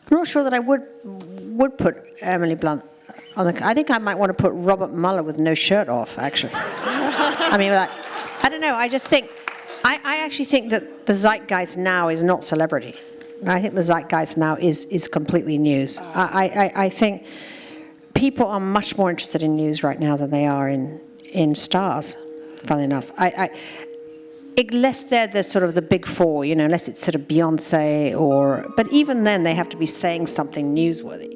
I'm not sure that I would put Emily Blunt on the. I think I might want to put Robert Mueller with no shirt off, actually. I mean, like, I don't know. I just think, I actually think that the zeitgeist now is not celebrity. I think the zeitgeist now is completely news. I think people are much more interested in news right now than they are in stars, funnily enough. Unless they're the sort of the big four, you know, unless it's sort of Beyonce but even then they have to be saying something newsworthy.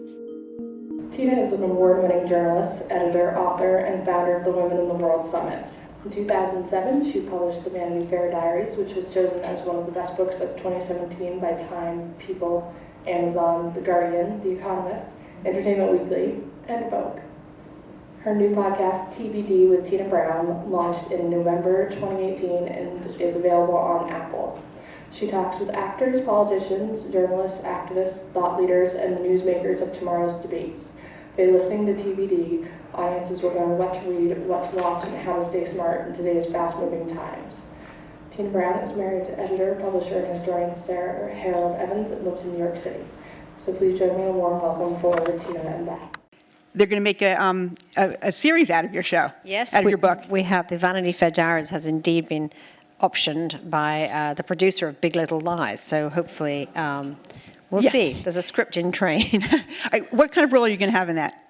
Tina is an award-winning journalist, editor, author, and founder of the Women in the World Summits. In 2007, she published the Vanity Fair Diaries, which was chosen as one of the best books of 2017 by Time, People, Amazon, The Guardian, The Economist, Entertainment Weekly, and Vogue. Her new podcast, TBD with Tina Brown, launched in November 2018 and is available on Apple. She talks with actors, politicians, journalists, activists, thought leaders, and the newsmakers of tomorrow's debates. By listening to TBD, audiences will learn what to read, what to watch, and how to stay smart in today's fast-moving times. Tina Brown is married to editor, publisher, and historian Sarah Harold Evans and lives in New York City. So please join me in a warm welcome for Tina and Beth. They're going to make a series out of your show. Yes, out of your book. We have the Vanity Fair Diaries has indeed been optioned by the producer of Big Little Lies. So hopefully, we'll see. There's a script in train. What kind of role are you going to have in that?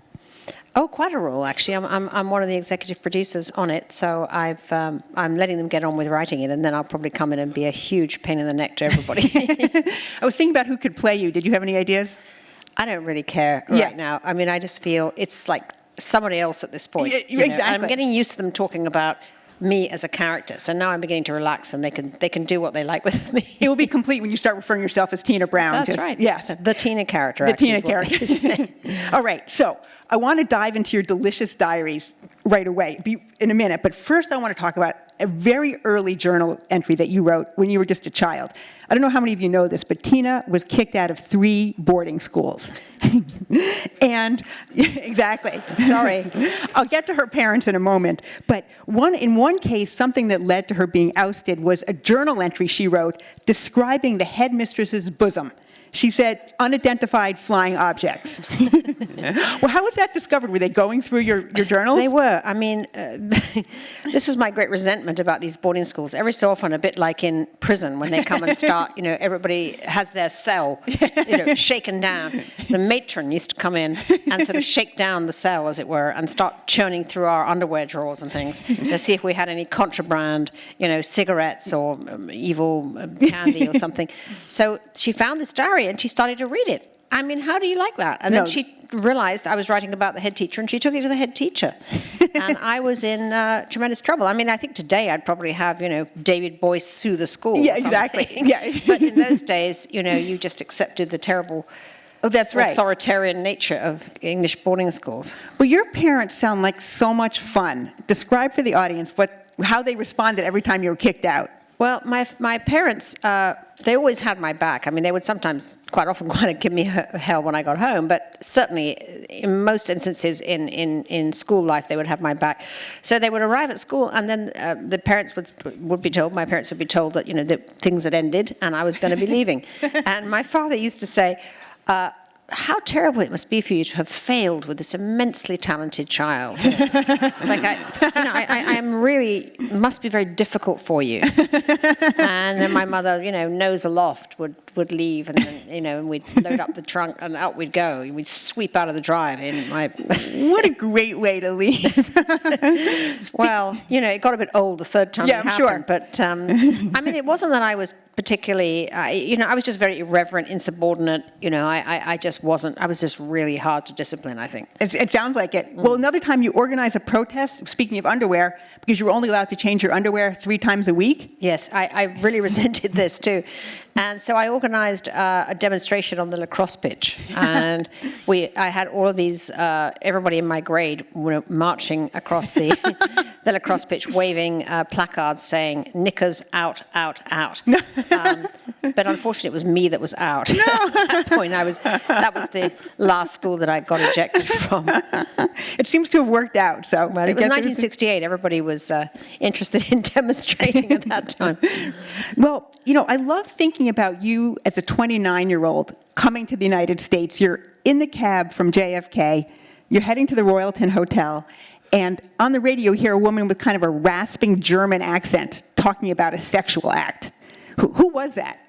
Oh, quite a role actually. I'm one of the executive producers on it, so I'm letting them get on with writing it, and then I'll probably come in and be a huge pain in the neck to everybody. I was thinking about who could play you. Did you have any ideas? I don't really care right now. I mean, I just feel it's like somebody else at this point. Exactly. I'm getting used to them talking about me as a character, so now I'm beginning to relax, and they can do what they like with me. It will be complete when you start referring yourself as Tina Brown. That's right. Yes. The Tina character. The Tina character. All right. So I want to dive into your delicious diaries right away in a minute. But first I want to talk about a very early journal entry that you wrote when you were just a child. I don't know how many of you know this, but Tina was kicked out of 3 boarding schools. And exactly. Sorry. I'll get to her parents in a moment. But in one case, something that led to her being ousted was a journal entry she wrote describing the headmistress's bosom. She said, unidentified flying objects. Well, how was that discovered? Were they going through your journals? They were. I mean, this was my great resentment about these boarding schools. Every so often, a bit like in prison, when they come and start, everybody has their cell, shaken down. The matron used to come in and sort of shake down the cell, as it were, and start churning through our underwear drawers and things to see if we had any contraband, cigarettes or evil candy or something. So she found this diary, and she started to read it. I mean, how do you like that? And then she realized I was writing about the head teacher, and she took it to the head teacher. And I was in tremendous trouble. I mean, I think today I'd probably have, David Boyce sue the school. Yeah, exactly. Yeah. But in those days, you just accepted the terrible authoritarian nature of English boarding schools. Well, your parents sound like so much fun. Describe for the audience how they responded every time you were kicked out. Well, my parents, they always had my back. I mean, they would sometimes, quite often, kind of give me hell when I got home, but certainly, in most instances in school life, they would have my back. So they would arrive at school, and then the parents would be told, my parents would be told that, that things had ended, and I was going to be leaving. And my father used to say, how terrible it must be for you to have failed with this immensely talented child. It's like, I am really, must be very difficult for you. And then my mother, nose aloft, would leave, and then, and we'd load up the trunk, and out we'd go. We'd sweep out of the drive. What a great way to leave. Well, it got a bit old the third time it happened. Sure. But, I mean, it wasn't that I was particularly, I was just very irreverent, insubordinate. I just wasn't. I was just really hard to discipline, I think. It sounds like it. Well, another time you organized a protest, speaking of underwear, because you were only allowed to change your underwear 3 times a week. Yes, I really resented this too. And so I organized a demonstration on the lacrosse pitch. And I had all of these, everybody in my grade marching across the the lacrosse pitch waving placards saying, "Knickers out, out, out." But unfortunately, it was me that was out. At that point, that was the last school that I got ejected from. It seems to have worked out. So Well, it was 1968. Everybody was interested in demonstrating at that time. Well, I love thinking about you as a 29-year-old coming to the United States. You're in the cab from JFK. You're heading to the Royalton Hotel. And on the radio, you hear a woman with kind of a rasping German accent talking about a sexual act. Who was that?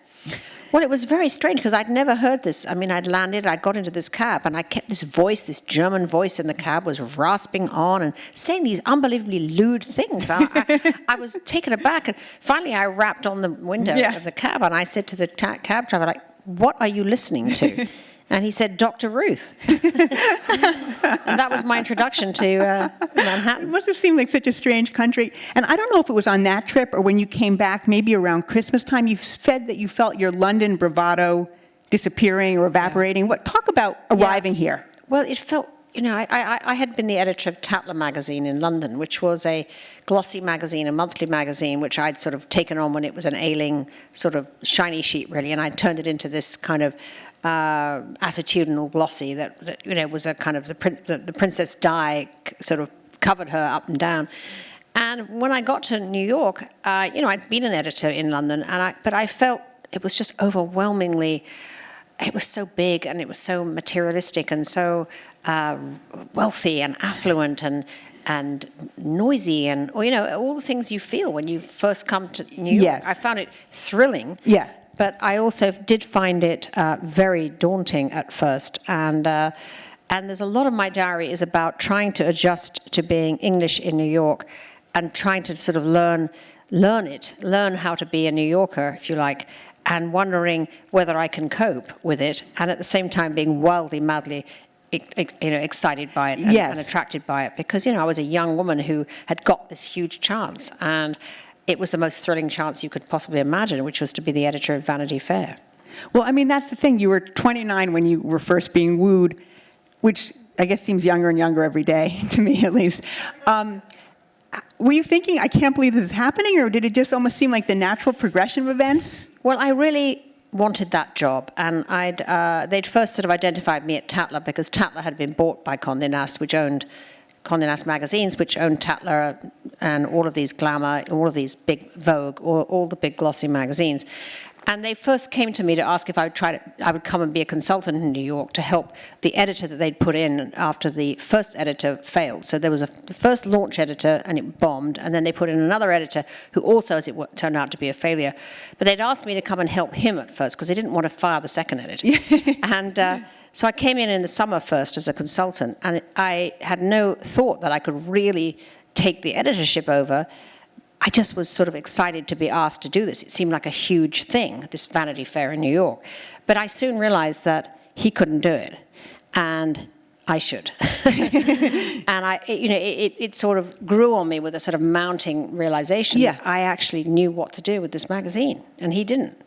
Well, it was very strange because I'd never heard this. I mean, I'd landed, I got into this cab, and I kept this voice, this German voice in the cab was rasping on and saying these unbelievably lewd things. I was taken aback, and finally I rapped on the window of the cab, and I said to the cab driver, like, "What are you listening to?" And he said, "Dr. Ruth." And that was my introduction to Manhattan. It must have seemed like such a strange country. And I don't know if it was on that trip or when you came back, maybe around Christmas time, you said that you felt your London bravado disappearing or evaporating. Talk about arriving here. Well, it felt, I had been the editor of Tatler magazine in London, which was a glossy magazine, a monthly magazine, which I'd sort of taken on when it was an ailing sort of shiny sheet, really, and I turned it into this kind of attitudinal glossy that was a kind of the Princess Di sort of covered her up and down. And when I got to New York, I'd been an editor in London, but I felt it was just overwhelmingly. It was so big and it was so materialistic and so wealthy and affluent and noisy and all the things you feel when you first come to New York. Yes. I found it thrilling. Yeah. But I also did find it very daunting at first, and there's a lot of my diary is about trying to adjust to being English in New York, and trying to sort of learn how to be a New Yorker, if you like, and wondering whether I can cope with it, and at the same time being wildly, madly excited by it and attracted by it, because I was a young woman who had got this huge chance, and it was the most thrilling chance you could possibly imagine, which was to be the editor of Vanity Fair. Well, I mean, that's the thing. You were 29 when you were first being wooed, which I guess seems younger and younger every day, to me at least. Were you thinking, I can't believe this is happening, or did it just almost seem like the natural progression of events? Well, I really wanted that job, and they'd first sort of identified me at Tatler because Tatler had been bought by Condé Nast, which owned Condé Nast magazines, which owned Tatler and all of these Glamour, all of these big Vogue, all the big glossy magazines. And they first came to me to ask if I would come and be a consultant in New York to help the editor that they'd put in after the first editor failed. So there was the first launch editor, and it bombed, and then they put in another editor who also, as it turned out, to be a failure. But they'd asked me to come and help him at first because they didn't want to fire the second editor. And so I came in the summer first as a consultant, and I had no thought that I could really take the editorship over. I just was sort of excited to be asked to do this. It seemed like a huge thing, this Vanity Fair in New York. But I soon realized that he couldn't do it, and I should. And it sort of grew on me with a sort of mounting realization that I actually knew what to do with this magazine, and he didn't.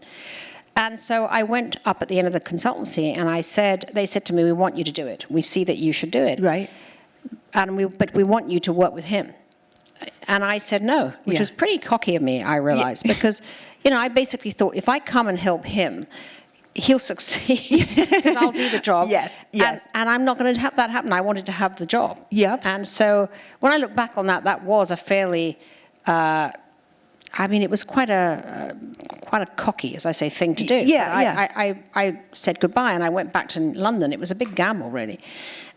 And so I went up at the end of the consultancy, and they said to me, "We want you to do it. We see that you should do it. Right. But we want you to work with him." And I said no, which was pretty cocky of me, I realized, because, I basically thought if I come and help him, he'll succeed because I'll do the job. Yes. And I'm not going to have that happen. I wanted to have the job. Yep. And so when I look back on that, that was a fairly, it was quite a cocky, as I say, thing to do. I said goodbye, and I went back to London. It was a big gamble, really.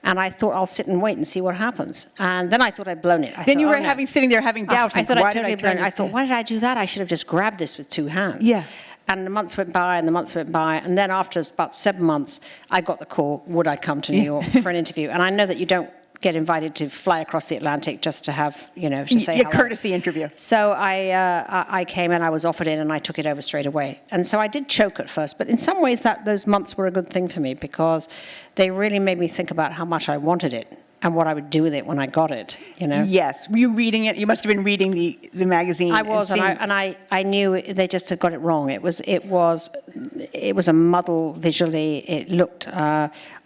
And I thought, I'll sit and wait and see what happens. And then I thought I'd blown it. Then you were sitting there having doubts. I thought I'd totally blown it. I thought, why did I do that? I should have just grabbed this with two hands. Yeah. And the months went by, and the months went by. And then after about 7 months, I got the call, would I come to New York for an interview? And I know that you don't get invited to fly across the Atlantic just to have, to say hello. A courtesy interview. So I came and I was offered in, and I took it over straight away. And so I did choke at first, but in some ways those months were a good thing for me because they really made me think about how much I wanted it. and what I would do with it when I got it, you know. Yes. Were you reading it? You must have been reading the magazine. I was, and I knew they just had got it wrong. It was a muddle visually. It looked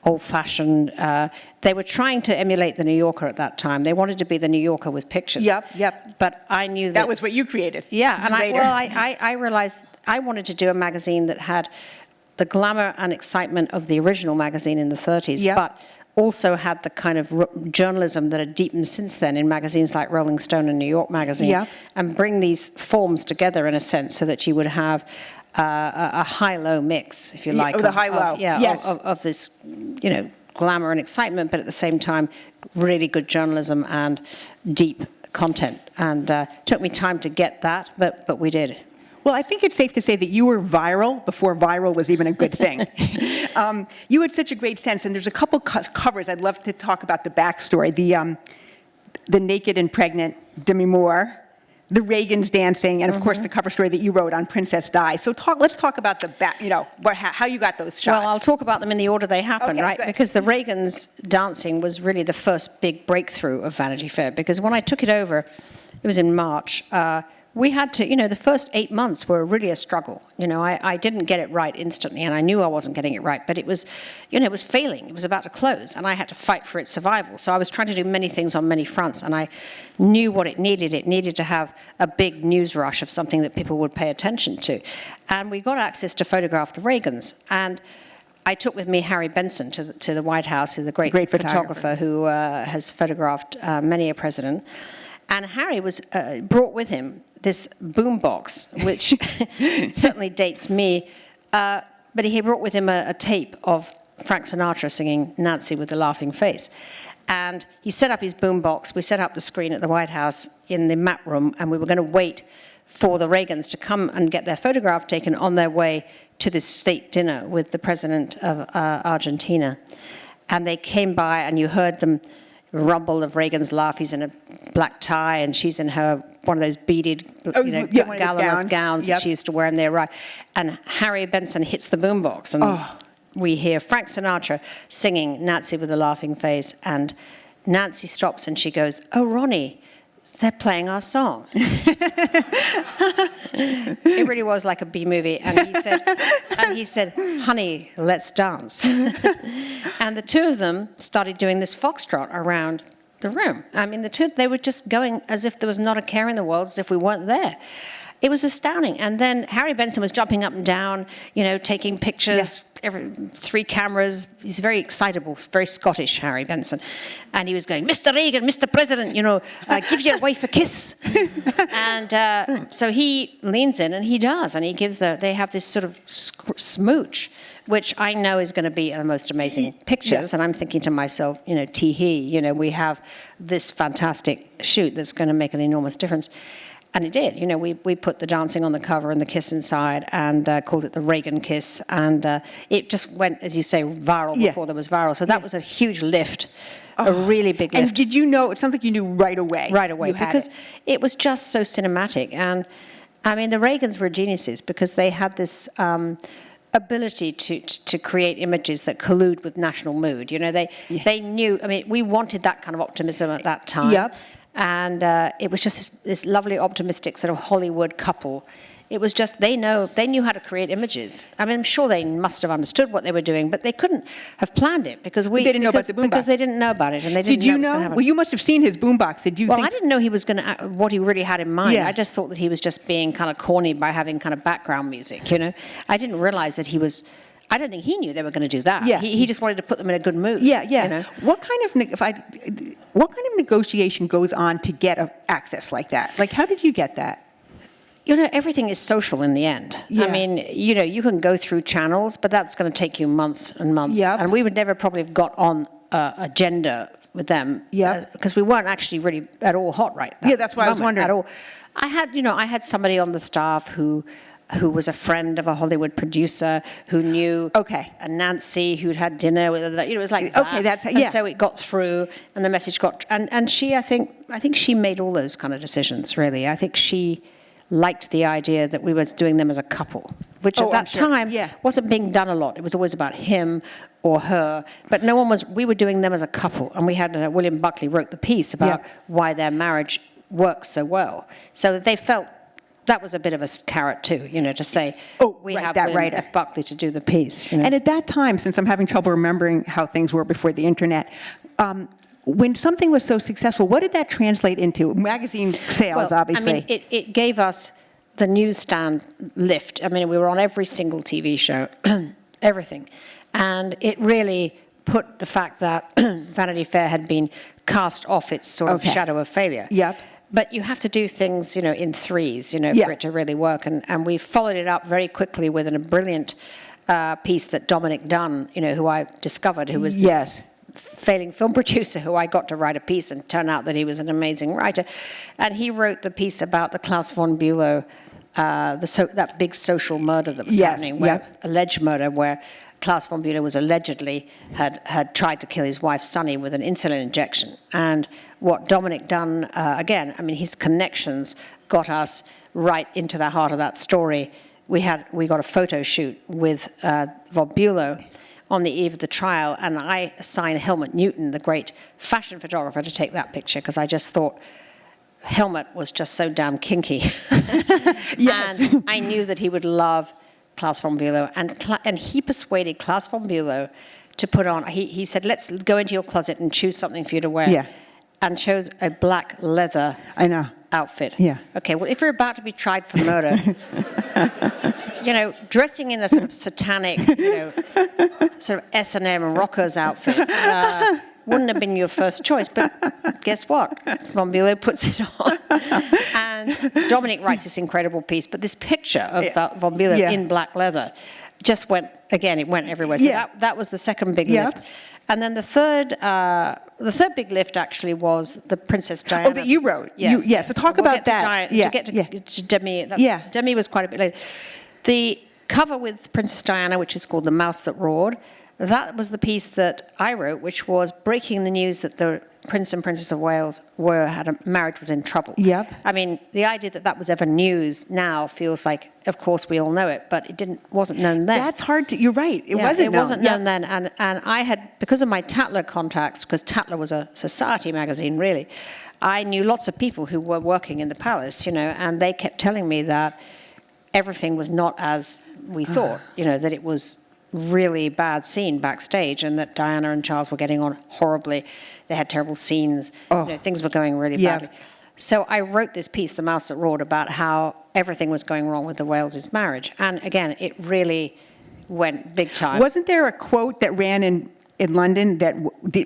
old-fashioned. They were trying to emulate the New Yorker at that time. They wanted to be the New Yorker with pictures. Yep. But I knew that was what you created. Yeah, and later. I realized I wanted to do a magazine that had the glamour and excitement of the original magazine in the 30s, but also had the kind of journalism that had deepened since then in magazines like Rolling Stone and New York Magazine, and bring these forms together in a sense so that you would have a high-low mix, if you like. The high-low, yes. Of this, you know, glamour and excitement, but at the same time, really good journalism and deep content. And it took me time to get that, but we did. Well, I think it's safe to say that you were viral before viral was even a good thing. You had such a great sense, and there's a couple covers. I'd love to talk about the backstory. The naked and pregnant Demi Moore, the Reagans dancing, and of course the cover story that you wrote on Princess Di. So let's talk about how you got those shots. Well, I'll talk about them in the order they happened, right? Good. Because the Reagans dancing was really the first big breakthrough of Vanity Fair. Because when I took it over, it was in March. We had to, the first 8 months were really a struggle. I didn't get it right instantly, and I knew I wasn't getting it right, but it was, it was failing. It was about to close, and I had to fight for its survival. So I was trying to do many things on many fronts, and I knew what it needed. It needed to have a big news rush of something that people would pay attention to. And we got access to photograph the Reagans, and I took with me Harry Benson to the White House, who's a great photographer who has photographed many a president. And Harry brought with him this boombox, which certainly dates me, but he brought with him a tape of Frank Sinatra singing Nancy with the Laughing Face. And he set up his boombox. We set up the screen at the White House in the map room, and we were going to wait for the Reagans to come and get their photograph taken on their way to this state dinner with the president of Argentina. And they came by, and you heard them rumble of Reagan's laugh. He's in a black tie, and she's in one of those beaded, galanos gowns that she used to wear in their ride. And Harry Benson hits the boombox, and we hear Frank Sinatra singing Nancy with a Laughing Face, and Nancy stops and she goes, "Oh, Ronnie, they're playing our song." It really was like a B movie, and he said, "Honey, let's dance." And the two of them started doing this foxtrot around the room. I mean, they were just going as if there was not a care in the world, as if we weren't there. It was astounding. And then Harry Benson was jumping up and down, taking pictures, 3 cameras. He's very excitable, very Scottish, Harry Benson. And he was going, "Mr. Reagan, Mr. President, give your wife a kiss." And so he leans in, and he does. And he gives they have this sort of smooch, which I know is going to be the most amazing pictures. And I'm thinking to myself, tee-hee, we have this fantastic shoot that's going to make an enormous difference. And it did. We put the dancing on the cover and the kiss inside, and called it the Reagan kiss. And it just went, as you say, viral before there was viral. So that was a huge lift, a really big lift. And did you know, it sounds like you knew right away. Right away, because it was just so cinematic. And, I mean, the Reagans were geniuses because they had this ability to create images that collude with national mood. They knew, I mean, we wanted that kind of optimism at that time. Yep. And it was just this lovely, optimistic sort of Hollywood couple. It was just, they knew how to create images. I mean, I'm sure they must have understood what they were doing, but they couldn't have planned it because they didn't know about the boombox. Because they didn't know about it, and they didn't know it was going to happen. Well, you must have seen his boombox. Did you think? Well, I didn't know he was going to, what he really had in mind. Yeah. I just thought that he was just being kind of corny by having kind of background music, I didn't realize that he was... I don't think he knew they were going to do that. Yeah. He just wanted to put them in a good mood. Yeah. What kind of negotiation goes on to get access like that? Like, how did you get that? Everything is social in the end. Yeah. I mean, you can go through channels, but that's going to take you months and months. Yep. And we would never probably have got on agenda with them. Because we weren't actually really at all hot right now. Yeah, that's why I was wondering. At all. I had somebody on the staff who was a friend of a Hollywood producer who knew a Nancy who'd had dinner with her. It was like that. And so it got through, and the message got... And she, I think she made all those kind of decisions, really. I think she liked the idea that we were doing them as a couple. which Oh, at I'm that sure. time Yeah. wasn't being done a lot. It was always about him or her, but no one was, we were doing them as a couple. And we had, William Buckley wrote the piece about why their marriage works so well. So they felt that was a bit of a carrot too, to say, we have that William writer. F. Buckley to do the piece. And at that time, since I'm having trouble remembering how things were before the internet, when something was so successful, what did that translate into? Magazine sales, obviously. I mean, it gave us the newsstand lift. I mean, we were on every single TV show, everything. And it really put the fact that Vanity Fair had been cast off its sort of shadow of failure. Yep. But you have to do things, in threes, for it to really work. And we followed it up very quickly with a brilliant piece that Dominic Dunn, who I discovered, who was this failing film producer who I got to write a piece, and turned out that he was an amazing writer. And he wrote the piece about the Klaus von Bülow, that big social murder that was happening, alleged murder, where Klaus von Bülow was allegedly had tried to kill his wife Sunny with an insulin injection. And what Dominic Dunn, again, I mean, his connections got us right into the heart of that story. We got a photo shoot with von Bülow on the eve of the trial, and I assigned Helmut Newton, the great fashion photographer, to take that picture, because I just thought Helmut was just so damn kinky. And I knew that he would love Klaus von Bülow, and he persuaded Klaus von Bülow to put on, he said, let's go into your closet and choose something for you to wear, and chose a black leather outfit. Okay, well, if you're about to be tried for murder, dressing in a sort of satanic, sort of S&M rockers outfit wouldn't have been your first choice. But guess what? Von Bülow puts it on. And Dominic writes this incredible piece. But this picture of von Bülow in black leather just went everywhere. So that was the second big lift. And then the third big lift actually was the Princess Diana. Oh, that you wrote. Yes. So talk about that. To Demi. Demi was quite a bit later. The cover with Princess Diana, which is called The Mouse That Roared, that was the piece that I wrote, which was breaking the news that the Prince and Princess of Wales marriage was in trouble. I mean, the idea that was ever news now feels like, of course, we all know it, but it wasn't known then. That's hard to, you're right, it wasn't known then. And I had, because of my Tatler contacts, because Tatler was a society magazine, really, I knew lots of people who were working in the palace, and they kept telling me that everything was not as we thought, that it was really bad scene backstage, and that Diana and Charles were getting on horribly. They had terrible scenes. Things were going really badly. So I wrote this piece, The Mouse That Roared, about how everything was going wrong with the Wales' marriage. And again, it really went big time. Wasn't there a quote that ran in London that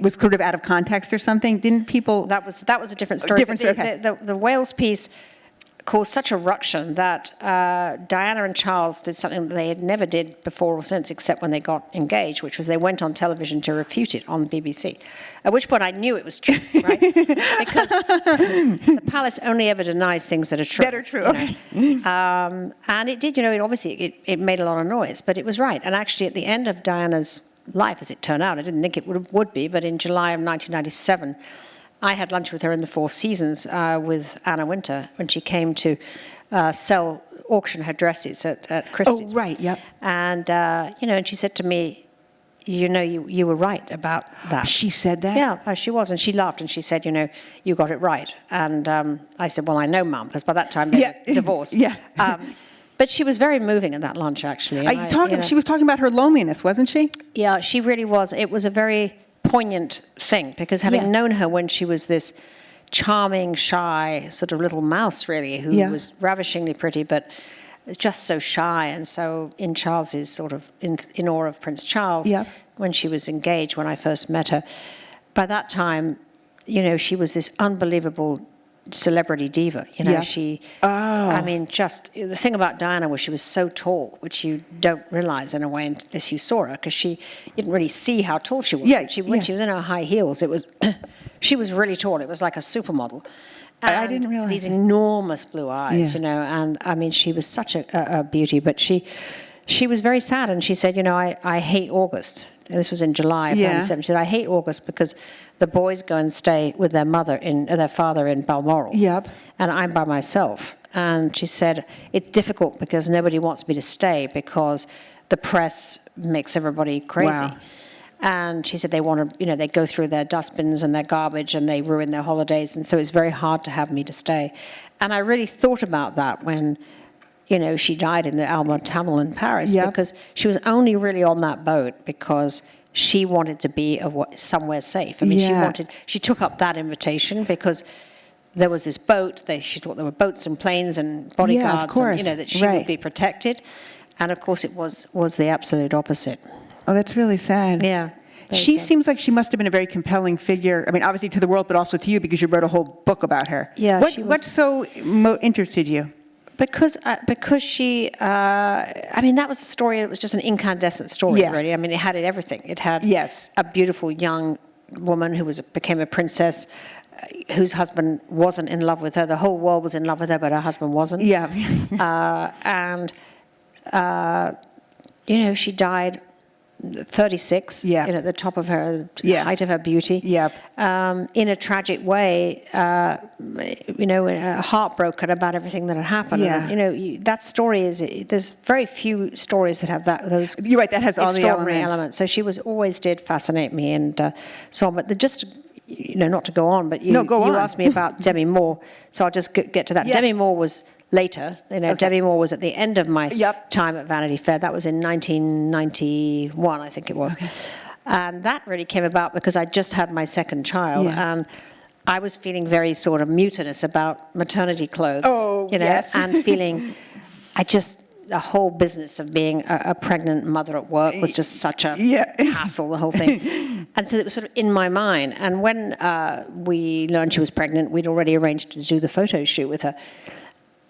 was sort of out of context or something? Didn't people... That was a different story. The Wales piece caused such a ruction that Diana and Charles did something that they had never did before or since, except when they got engaged, which was they went on television to refute it on the BBC, at which point I knew it was true, right? Because the palace only ever denies things that are true. That are true, and it did, it made a lot of noise, but it was right. And actually, at the end of Diana's life, as it turned out, I didn't think it would be, but in July of 1997, I had lunch with her in the Four Seasons with Anna Wintour when she came to auction her dresses at Christie's. Oh, right, yep. And, and she said to me, you were right about that. She said that? Yeah, she was. And she laughed and she said, you got it right. And I said, well, I know, Mum, because by that time they were divorced. But she was very moving at that lunch, actually. She was talking about her loneliness, wasn't she? Yeah, she really was. It was a very poignant thing, because having known her when she was this charming, shy, sort of little mouse, really, who was ravishingly pretty, but just so shy, and so in Charles's sort of in awe of Prince Charles when she was engaged, when I first met her. By that time, she was this unbelievable celebrity diva. I mean, just the thing about Diana was she was so tall, which you don't realize in a way unless you saw her, because you didn't really see how tall she was. When she was in her high heels, it was she was really tall. It was like a supermodel. And I didn't realize these enormous blue eyes, and I mean, she was such a beauty. But she she was very sad, and she said, I hate August. And this was in July of 1997. She said, I hate August because the boys go and stay with their father in Balmoral. Yep. And I'm by myself. And she said, it's difficult because nobody wants me to stay because the press makes everybody crazy. Wow. And she said they want to, they go through their dustbins and their garbage and they ruin their holidays. And so it's very hard to have me to stay. And I really thought about that when, she died in the Alma Tunnel in Paris, because she was only really on that boat because she wanted to be somewhere safe. I mean, she took up that invitation because there was this boat. She thought there were boats and planes and bodyguards, of course. and, that she would be protected. And of course, it was the absolute opposite. Oh, that's really sad. Yeah. She seems like she must have been a very compelling figure. I mean, obviously to the world, but also to you because you wrote a whole book about her. Yeah. What so interested you? Because she, that was a story. It was just an incandescent story, really. I mean, it had everything. It had a beautiful young woman who became a princess, whose husband wasn't in love with her. The whole world was in love with her, but her husband wasn't. Yeah. She died 36, at the top of her height of her beauty. In a tragic way, heartbroken about everything that had happened. And, that story there's very few stories that have those. You're right. That has all the extraordinary elements. So she always did fascinate me, and so on. But just. Not to go on, but you asked me about Demi Moore, so I'll just get to that. Demi Moore was later. Demi Moore was at the end of my time at Vanity Fair. That was in 1991, I think it was. Okay. And that really came about because I just had my second child, and I was feeling very sort of mutinous about maternity clothes. And feeling, the whole business of being a pregnant mother at work was just such a hassle, the whole thing. And so it was sort of in my mind. And when we learned she was pregnant, we'd already arranged to do the photo shoot with her.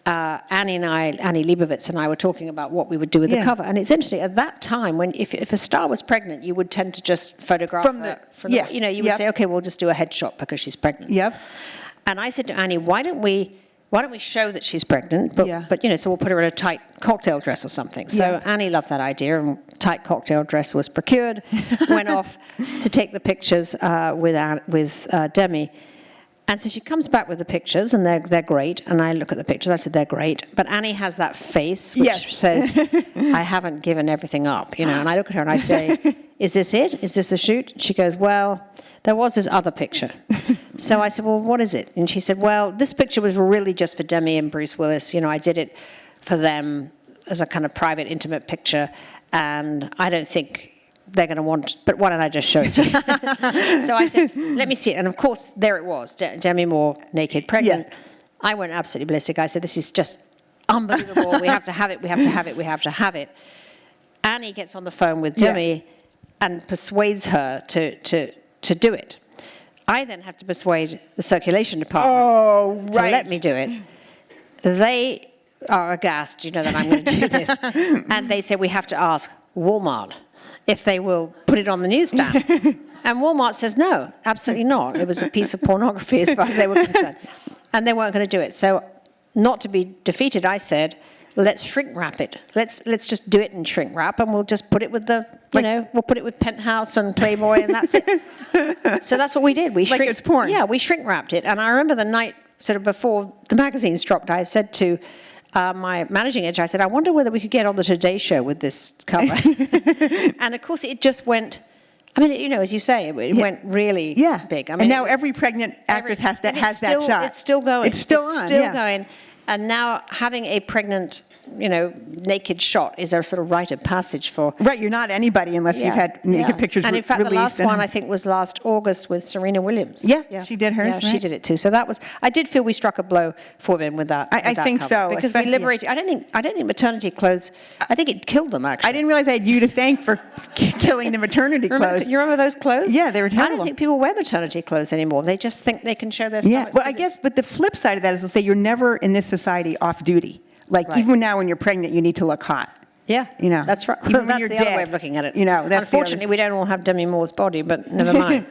Annie Leibovitz and I were talking about what we would do with the cover. And it's interesting, at that time, if a star was pregnant, you would tend to just photograph her. You would say, okay, we'll just do a headshot because she's pregnant. And I said to Annie, why don't we show that she's pregnant, but so we'll put her in a tight cocktail dress or something. So Annie loved that idea, and tight cocktail dress was procured, went off to take the pictures with Demi. And so she comes back with the pictures, and they're great. And I look at the pictures, I said, they're great. But Annie has that face which says, I haven't given everything up, And I look at her and I say, is this it? Is this the shoot? She goes, well, there was this other picture. So I said, well, what is it? And she said, well, this picture was really just for Demi and Bruce Willis. I did it for them as a kind of private, intimate picture. And I don't think they're going to want, but why don't I just show it to you? So I said, let me see it. And of course, there it was, Demi Moore, naked, pregnant. I went absolutely ballistic. I said, this is just unbelievable. We have to have it. We have to have it. We have to have it. Annie gets on the phone with Demi and persuades her to do it. I then have to persuade the circulation department to let me do it. They are aghast, that I'm going to do this. And they say, we have to ask Walmart if they will put it on the newsstand. And Walmart says, no, absolutely not. It was a piece of pornography as far as they were concerned. And they weren't going to do it. So not to be defeated, I said, let's shrink wrap it. Let's just do it in shrink wrap, and we'll just put it with we'll put it with Penthouse and Playboy, and that's it. So that's what we did. We it's porn. Yeah, we shrink wrapped it. And I remember the night sort of before the magazines dropped, I said to my managing editor, I said, I wonder whether we could get on the Today Show with this cover. And of course, it just went. I mean, as you say, it went really big. I mean, and now every pregnant actress has that shot. It's still going. It's still on. It's still going. And now having a pregnant, naked shot is a sort of rite of passage for... Right, you're not anybody unless you've had naked pictures released. And in fact, the last one, I think, was last August with Serena Williams. Yeah, she did hers, Yeah, right? she did it too. So that was... I did feel we struck a blow for women with that. I think cover, so. Because we liberated... I don't think maternity clothes... I think it killed them, actually. I didn't realize I had you to thank for killing the maternity clothes. You remember those clothes? Yeah, they were terrible. I don't think people wear maternity clothes anymore. They just think they can show their stomachs. Yeah, well, I guess, but the flip side of that is they'll say you're never in this society off duty. Like, even now when you're pregnant, you need to look hot. Yeah, that's right. Even that's you're the dead, other way of looking at it. That's unfortunately, we don't all have Demi Moore's body, but never mind.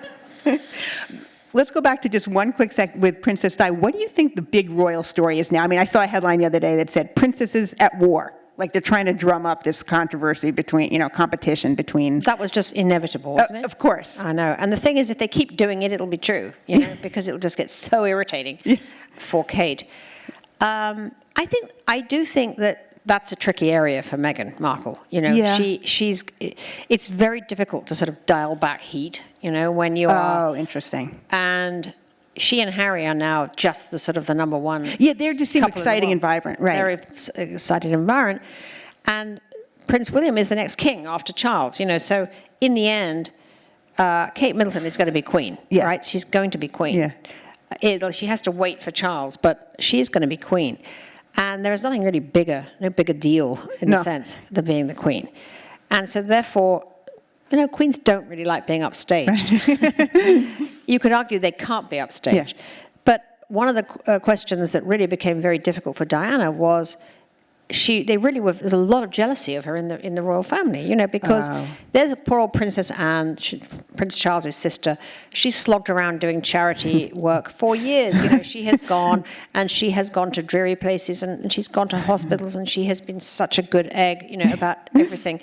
Let's go back to just one quick sec with Princess Di. What do you think the big royal story is now? I mean, I saw a headline the other day that said, princesses at war. Like they're trying to drum up this controversy between, competition between. That was just inevitable, wasn't it? Of course. I know. And the thing is, if they keep doing it, it'll be true, because it'll just get so irritating for Kate. I do think that that's a tricky area for Meghan Markle. It's very difficult to sort of dial back heat, when you are. Oh, interesting. And she and Harry are now just the number one. Yeah, they just seem exciting and vibrant, right? Very excited and vibrant. And Prince William is the next king after Charles, So in the end, Kate Middleton is going to be queen, right? She's going to be queen. Yeah. She has to wait for Charles, but she's going to be queen. And there is nothing really no bigger deal in the sense than being the queen. And so therefore, queens don't really like being upstaged. You could argue they can't be upstaged. Yeah. But one of the questions that really became very difficult for Diana was there's a lot of jealousy of her in the royal family, because there's a poor old Princess Anne, Prince Charles's sister. She slogged around doing charity work for years. She has gone to dreary places and she's gone to hospitals and she has been such a good egg, about everything.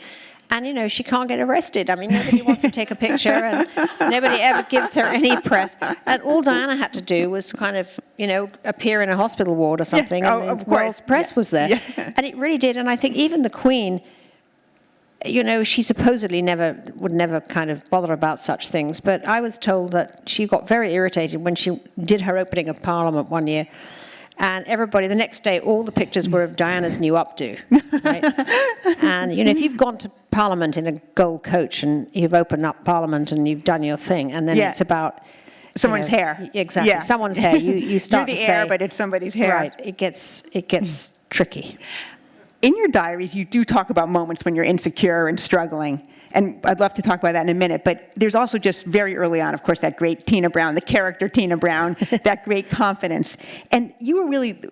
And, she can't get arrested. I mean, nobody wants to take a picture and nobody ever gives her any press. And all Diana had to do was kind of, appear in a hospital ward or something. Yeah. And the world's press was there. Yeah. And it really did. And I think even the Queen, she supposedly would never kind of bother about such things. But I was told that she got very irritated when she did her opening of Parliament one year. And everybody, the next day, all the pictures were of Diana's new updo, right? And, if you've gone to Parliament in a gold coach and you've opened up Parliament and you've done your thing, and then it's about... someone's hair. Exactly, someone's hair. You start You're the to say... heir, but it's somebody's hair. Right, it gets tricky. In your diaries, you do talk about moments when you're insecure and struggling. And I'd love to talk about that in a minute. But there's also just very early on, of course, that great Tina Brown, the character Tina Brown, that great confidence. And you were really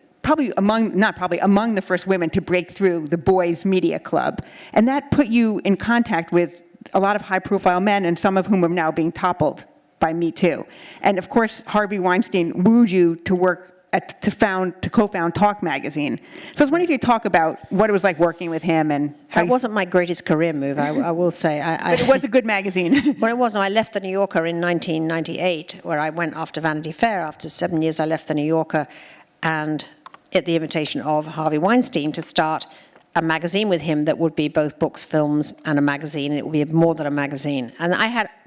among the first women to break through the boys' media club. And that put you in contact with a lot of high-profile men, and some of whom are now being toppled by Me Too. And of course, Harvey Weinstein wooed you to work to co-found Talk magazine. So I was wondering if you could talk about what it was like working with him and how That wasn't my greatest career move, I will say. But it was a good magazine. Well, it was. I left the New Yorker in 1998, where I went after Vanity Fair. After 7 years, I left the New Yorker, and at the invitation of Harvey Weinstein, to start a magazine with him that would be both books, films, and a magazine. It would be more than a magazine. And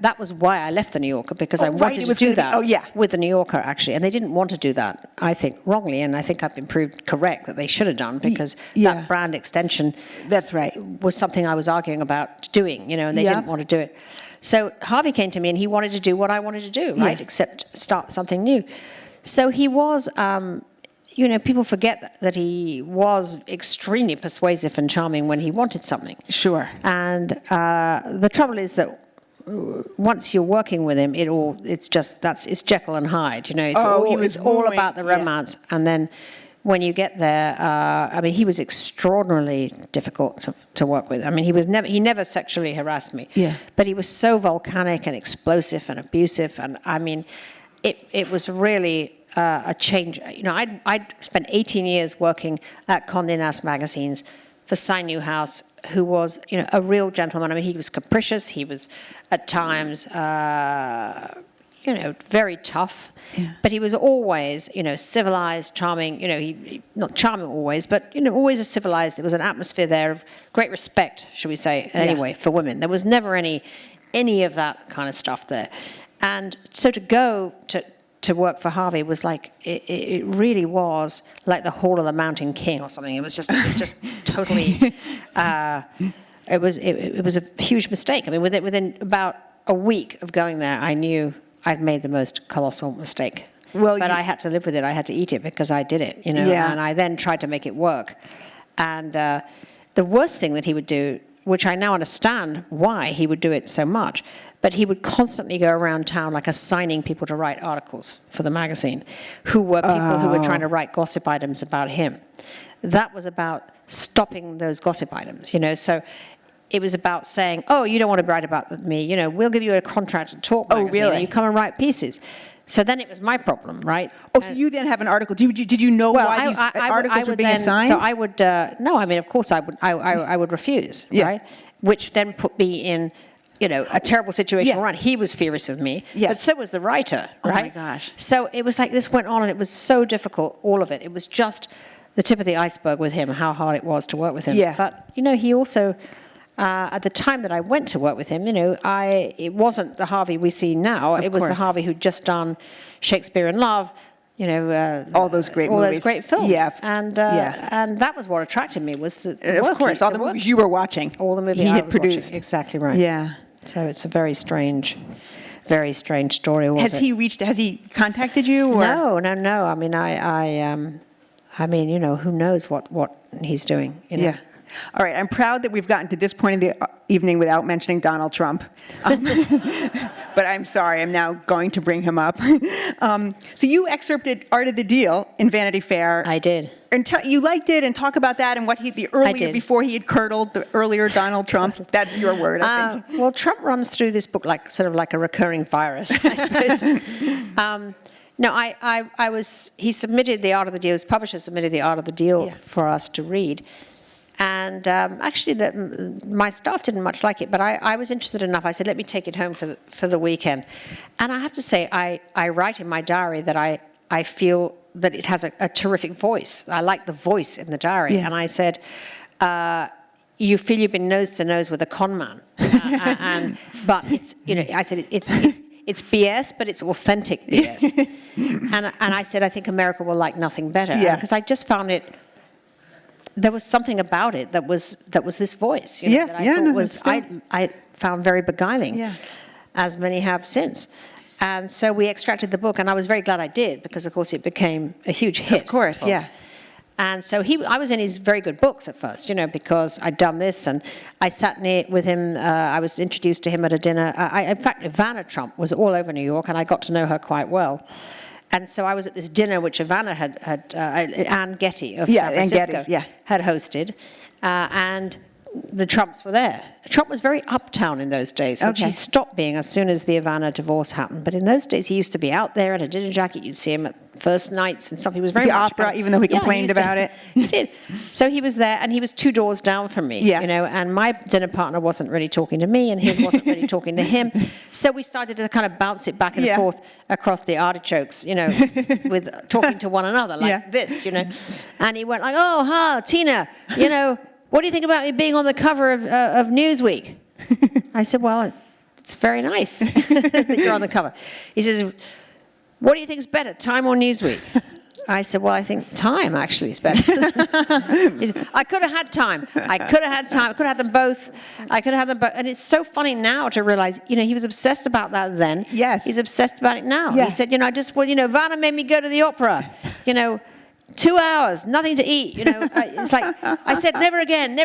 that was why I left the New Yorker, because I wanted to do that with the New Yorker, actually. And they didn't want to do that, I think, wrongly. And I think I've been proved correct that they should have done, because that brand extension That's right. was something I was arguing about doing, and they didn't want to do it. So Harvey came to me and he wanted to do what I wanted to do, right? Except start something new. So he was... people forget that he was extremely persuasive and charming when he wanted something. Sure. And the trouble is that once you're working with him, it's Jekyll and Hyde. It's all about the romance. Yeah. And then when you get there, he was extraordinarily difficult to work with. I mean, he never sexually harassed me. Yeah. But he was so volcanic and explosive and abusive, and I mean, it was really. A change. I'd spent 18 years working at Condé Nast magazines for Cy Newhouse, who was, a real gentleman. I mean, he was capricious. He was, at times, very tough. Yeah. But he was always, civilized, charming. He not charming always, but always a civilized. There was an atmosphere there of great respect, shall we say? Anyway, for women, there was never any of that kind of stuff there. And so to go to work for Harvey was like, it really was like the Hall of the Mountain King or something. It was just totally, it was a huge mistake. I mean, within about a week of going there, I knew I'd made the most colossal mistake. But I had to live with it. I had to eat it because I did it, and I then tried to make it work. And the worst thing that he would do, which I now understand why he would do it so much, but he would constantly go around town assigning people to write articles for the magazine, who were people who were trying to write gossip items about him. That was about stopping those gossip items, So it was about saying, oh, you don't want to write about me, we'll give you a contract to Talk magazine. Oh, really? And you come and write pieces. So then it was my problem, right? Oh, so you then have an article. Did you know why these articles were being assigned? So I would, no, I mean, of course I would refuse, right? Which then put me in, a terrible situation. Right? He was furious with me, but so was the writer, right? Oh my gosh. So it was like this went on, and it was so difficult, all of it. It was just the tip of the iceberg with him, how hard it was to work with him. Yeah. But, he also, at the time that I went to work with him, it wasn't the Harvey we see now. It was the Harvey who'd just done Shakespeare in Love, all those great all movies. those great films. Yeah. And that was what attracted me, was the of course, all the movies you were watching. All the movies he I had was produced. watching. Exactly right. Yeah. So it's a very strange story. Has he contacted you? Or? No. I mean, who knows what he's doing? Yeah. All right. I'm proud that we've gotten to this point in the evening without mentioning Donald Trump. But I'm sorry. I'm now going to bring him up. So you excerpted Art of the Deal in Vanity Fair. I did. And you liked it, and talk about that and what before he had curdled the earlier Donald Trump. That's your word, I think. Well, Trump runs through this book like a recurring virus, I suppose. No, he submitted the Art of the Deal, his publisher submitted the Art of the Deal for us to read. And actually, my staff didn't much like it, but I was interested enough. I said, let me take it home for the weekend. And I have to say, I write in my diary that I feel that it has a terrific voice. I like the voice in the diary. Yeah. And I said, you feel you've been nose to nose with a con man. But it's, I said, it's BS, but it's authentic BS. and I said, I think America will like nothing better. Because I just found it, there was something about it that was this voice, that I thought I found very beguiling, as many have since. And so we extracted the book, and I was very glad I did, because of course it became a huge hit. Of course, yeah. And so I was in his very good books at first, because I'd done this, and I sat near with him. I was introduced to him at a dinner. In fact, Ivana Trump was all over New York, and I got to know her quite well. And so I was at this dinner which Ivana had Ann Getty of San Francisco had hosted, and the Trumps were there. Trump was very uptown in those days, which he stopped being as soon as the Ivana divorce happened. But in those days, he used to be out there in a dinner jacket. You'd see him at first nights and stuff. He was very the much opera, even though he complained about it. He did. So he was there, and he was 2 doors down from me. And my dinner partner wasn't really talking to me, and his wasn't really talking to him. So we started to kind of bounce it back and forth across the artichokes, with talking to one another like this, And he went like, "Oh, ha, Tina, what do you think about me being on the cover of Newsweek?" I said, "Well, it's very nice that you're on the cover." He says, "What do you think is better, Time or Newsweek?" I said, "Well, I think Time actually is better." He said, "I could have had Time. I could have had Time. I could have had them both. I could have had them both." And it's so funny now to realize, he was obsessed about that then. Yes. He's obsessed about it now. Yeah. He said, Vanna made me go to the opera. 2 hours, nothing to eat, It's like, I said, never again.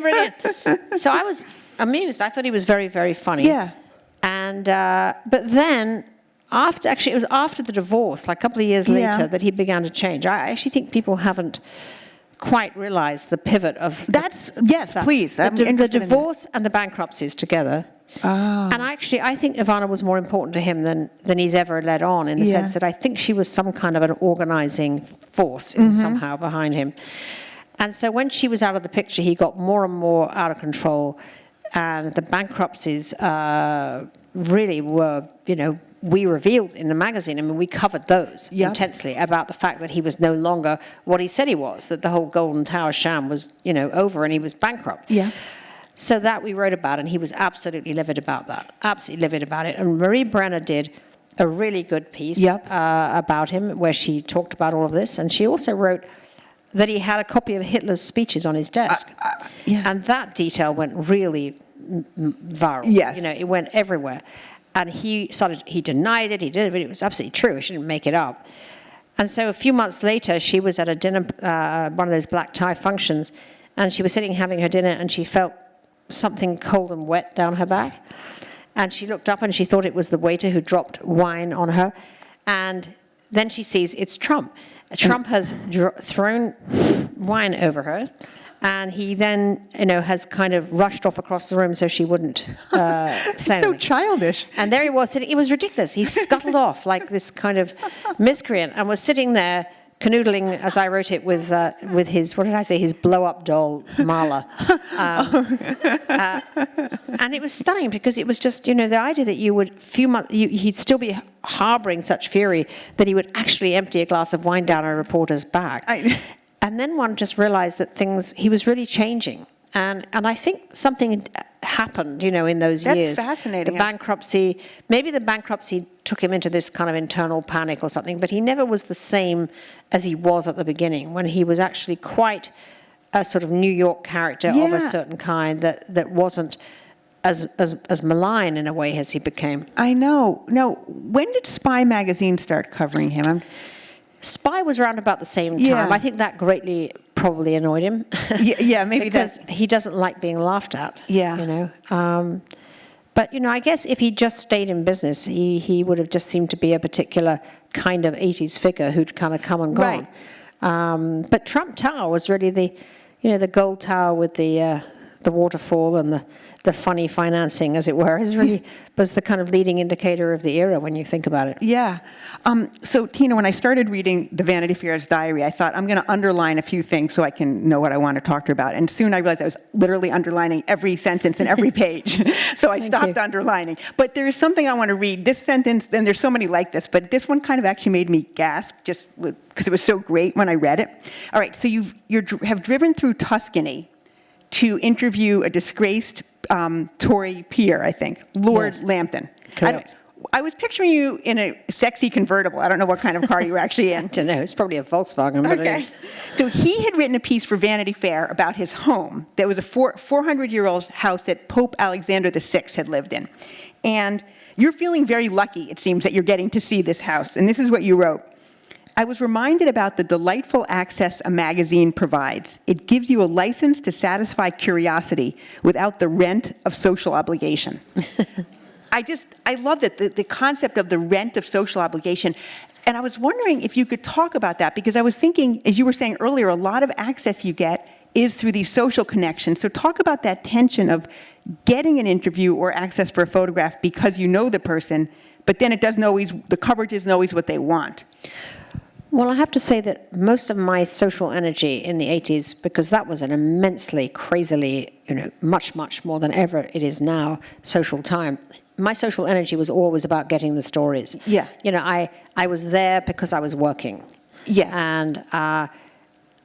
So I was amused. I thought he was very, very funny. Yeah. And, but then, it was after the divorce, like a couple of years later, that he began to change. I actually think people haven't quite realized the pivot of... Please. The divorce and the bankruptcies together. Oh. And actually, I think Ivana was more important to him than he's ever led on, in the sense that I think she was some kind of an organizing force somehow behind him. And so when she was out of the picture, he got more and more out of control. And the bankruptcies really were, we revealed in the magazine, we covered those intensely, about the fact that he was no longer what he said he was, that the whole Golden Tower sham was, over, and he was bankrupt. Yeah. So that we wrote about, and he was absolutely livid about that, And Marie Brenner did a really good piece about him, where she talked about all of this. And she also wrote that he had a copy of Hitler's speeches on his desk. And that detail went really viral. Yes. It went everywhere. And he denied it, he did it, but it was absolutely true. She didn't make it up. And so a few months later, she was at a dinner, one of those black tie functions, and she was sitting having her dinner, and she felt something cold and wet down her back. And she looked up, and she thought it was the waiter who dropped wine on her. And then she sees it's Trump. Trump has thrown wine over her, And he then, has kind of rushed off across the room so she wouldn't say So anything. childish. And there he was sitting. It was ridiculous. He scuttled off like this kind of miscreant and was sitting there canoodling, as I wrote it, with his, what did I say, his blow-up doll, Marla. And it was stunning because it was just, the idea that you would, he'd still be harboring such fury that he would actually empty a glass of wine down a reporter's back. And then one just realized that he was really changing. And I think something happened, in those years. That's fascinating. The bankruptcy, maybe the bankruptcy took him into this kind of internal panic or something, but he never was the same as he was at the beginning, when he was actually quite a sort of New York character of a certain kind that wasn't as malign in a way as he became. I know. Now, when did Spy magazine start covering him? Spy was around about the same time. Yeah. I think that greatly probably annoyed him. Yeah, maybe because he doesn't like being laughed at. Yeah. But I guess if he just stayed in business, he would have just seemed to be a particular kind of 80s figure who'd kind of come and gone. Right. But Trump Tower was really the gold tower with the waterfall and the funny financing, as it were, was the kind of leading indicator of the era when you think about it. Yeah. So, Tina, when I started reading the Vanity Fair's diary, I thought, I'm going to underline a few things so I can know what I want to talk to her about. And soon I realized I was literally underlining every sentence and every page. So I stopped underlining. But there is something I want to read. This sentence, and there's so many like this, but this one kind of actually made me gasp just because it was so great when I read it. All right, so you have driven through Tuscany to interview a disgraced Tory peer, I think, Lord Lambton. Correct. I was picturing you in a sexy convertible. I don't know what kind of car you were actually in. I don't know. It's probably a Volkswagen. But Okay. So he had written a piece for Vanity Fair about his home. That was a 400-year-old house that Pope Alexander VI had lived in. And you're feeling very lucky, it seems, that you're getting to see this house. And this is what you wrote. I was reminded about the delightful access a magazine provides. It gives you a license to satisfy curiosity without the rent of social obligation. I love that, the concept of the rent of social obligation. And I was wondering if you could talk about that, because I was thinking, as you were saying earlier, a lot of access you get is through these social connections. So talk about that tension of getting an interview or access for a photograph because you know the person, but then the coverage isn't always what they want. Well, I have to say that most of my social energy in the 80s, because that was an immensely, crazily, much, much more than ever it is now, social time. My social energy was always about getting the stories. Yeah. I was there because I was working. Yes. And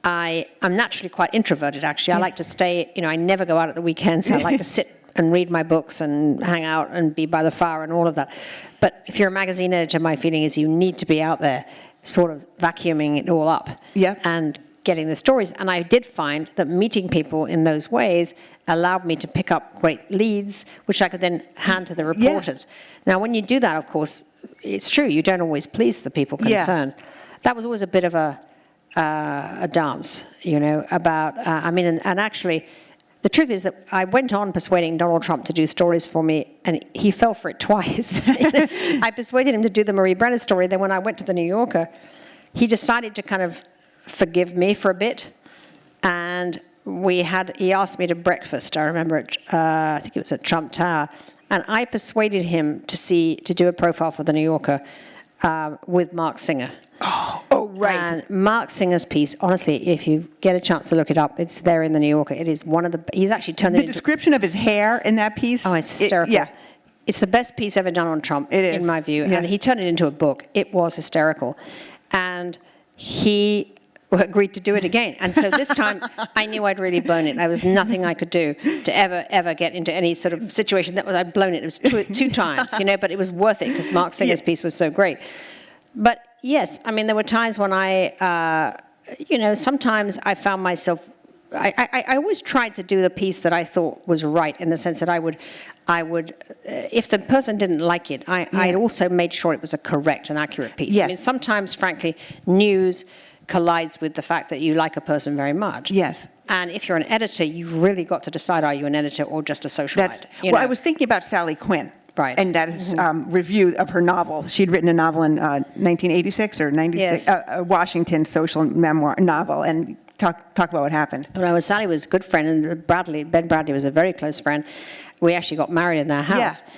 I'm naturally quite introverted, actually. I like to stay, I never go out at the weekends. I like to sit and read my books and hang out and be by the fire and all of that. But if you're a magazine editor, my feeling is you need to be out there sort of vacuuming it all up and getting the stories. And I did find that meeting people in those ways allowed me to pick up great leads, which I could then hand to the reporters. Now, when you do that, of course, it's true, you don't always please the people concerned. That was always a bit of a dance, about, and actually, the truth is that I went on persuading Donald Trump to do stories for me, and he fell for it twice. I persuaded him to do the Marie Brenner story. Then when I went to the New Yorker, he decided to kind of forgive me for a bit. And he asked me to breakfast, I remember, I think it was at Trump Tower. And I persuaded him to do a profile for the New Yorker with Mark Singer. Oh, right. And Mark Singer's piece, honestly, if you get a chance to look it up, it's there in the New Yorker. It is one of he's actually turned it into... The description of his hair in that piece? Oh, it's hysterical. It's the best piece ever done on Trump, in my view. Yeah. And he turned it into a book. It was hysterical. And he agreed to do it again. And so this time, I knew I'd really blown it. There was nothing I could do to ever get into any sort of situation. I'd blown it. It was two times, but it was worth it because Mark Singer's piece was so great. But yes, there were times when sometimes I found myself, I always tried to do the piece that I thought was right, in the sense that I would, if the person didn't like it, I also made sure it was a correct and accurate piece. Yes. Sometimes, frankly, news collides with the fact that you like a person very much. Yes. And if you're an editor, you've really got to decide, are you an editor or just a socialite? I was thinking about Sally Quinn. Right. And that is review of her novel. She'd written a novel in 1986 or 96, yes. A Washington social memoir novel, and talk about what happened. Well, Sally was a good friend, and Ben Bradley was a very close friend. We actually got married in their house. Yeah.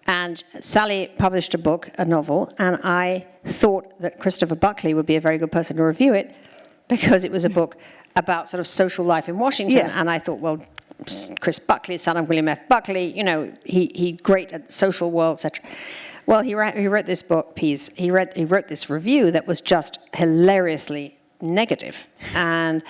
And Sally published a book, a novel, and I thought that Christopher Buckley would be a very good person to review it because it was a book about sort of social life in Washington. Yeah. And I thought, well, Chris Buckley, son of William F. Buckley, you know, he great at social world, etc. Well, he wrote this book piece. He wrote this review that was just hilariously negative, and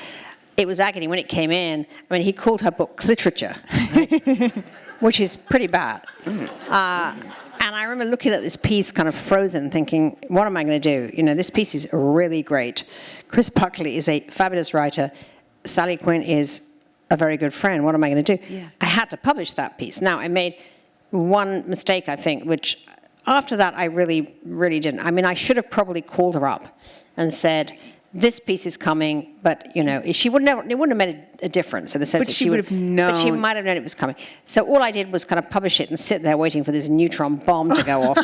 it was agony when it came in. I mean, he called her book literature, right? Which is pretty bad. And I remember looking at this piece kind of frozen, thinking, what am I going to do? You know, this piece is really great. Chris Buckley is a fabulous writer. Sally Quinn is a very good friend. What am I going to do? Yeah. I had to publish that piece. Now, I made one mistake, I think, which after that I really, really didn't. I mean, I should have probably called her up and said, this piece is coming, but, you know, it wouldn't have made a difference in the sense But that she would have known. But she might have known it was coming. So all I did was kind of publish it and sit there waiting for this neutron bomb to go off,